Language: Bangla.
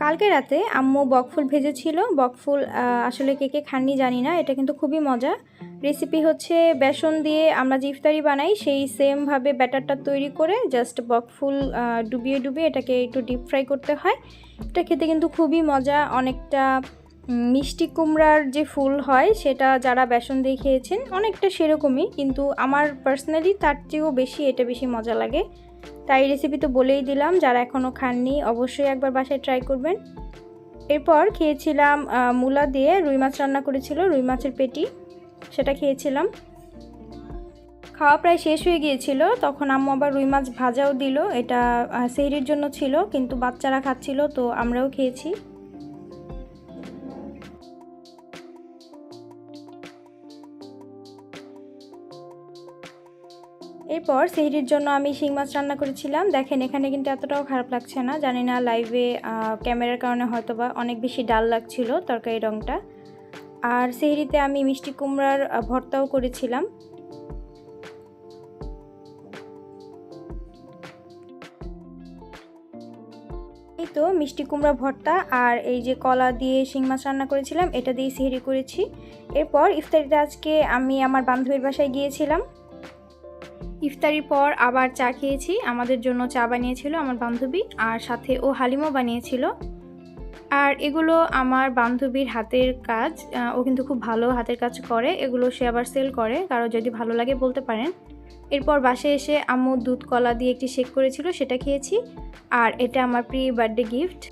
কালকে রাতে আম্মু বকফুল ভেজেছিল। বকফুল আসলে কে কে খাননি জানি না, এটা কিন্তু খুবই মজা। রেসিপি হচ্ছে বেসন দিয়ে আমরা যে ইফতারি বানাই সেই সেমভাবে ব্যাটারটা তৈরি করে জাস্ট বকফুল ডুবিয়ে ডুবিয়ে এটাকে একটু ডিপ ফ্রাই করতে হয়। এটা খেতে কিন্তু খুবই মজা, অনেকটা মিষ্টি কুমড়ার যে ফুল হয় সেটা যারা বেসন দিয়ে খেয়েছেন অনেকটা সেরকমই, কিন্তু আমার পার্সোনালি তার চেয়েও এটা বেশি মজা লাগে। তাই রেসিপি তো বলেই দিলাম, যারা এখনও খাননি অবশ্যই একবার বাসায় ট্রাই করবেন। এরপর খেয়েছিলাম মূলা দিয়ে রুই মাছ রান্না করেছিল, রুই মাছের পেটি, সেটা খেয়েছিলাম। খাওয়া প্রায় শেষ হয়ে গিয়েছিল, তখন আম্মু আবার রুই মাছ ভাজাও দিল। এটা সেহরির জন্য ছিল, কিন্তু বাচ্চারা খাচ্ছিল তো আমরাও খেয়েছি। এরপর সেহরির জন্য আমি শিং মাছ রান্না করেছিলাম। দেখেন এখানে কিন্তু এতটাও খারাপ লাগছে না, জানি না লাইভে ক্যামেরার কারণে হয়তো বা অনেক বেশি ডাল লাগছিল তরকারি রঙটা। আর সেহরিতে আমি মিষ্টি কুমড়ার ভর্তাও করেছিলাম। এই তো মিষ্টি কুমড়া ভর্তা আর এই যে কলা দিয়ে শিং মাছ রান্না করেছিলাম, এটা দিয়ে সেহরি করেছি। এরপর ইফতারিতে আজকে আমি আমার বান্ধবীর বাসায় গিয়েছিলাম। ইফতারির পর আবার চা খেয়েছি। আমাদের জন্য চা বানিয়েছিল আমার বান্ধবী, আর সাথে ও হালিমও বানিয়েছিল। আর এগুলো আমার বান্ধবীর হাতের কাজ, ও কিন্তু খুব ভালো হাতের কাজ করে, এগুলো সে আবার সেল করে, কারো যদি ভালো লাগে বলতে পারেন। এরপর বাসায় এসে আম্মু দুধ কলা দিয়ে একটি শেক করেছিল, সেটা খেয়েছি। আর এটা আমার প্রি বার্থডে গিফট।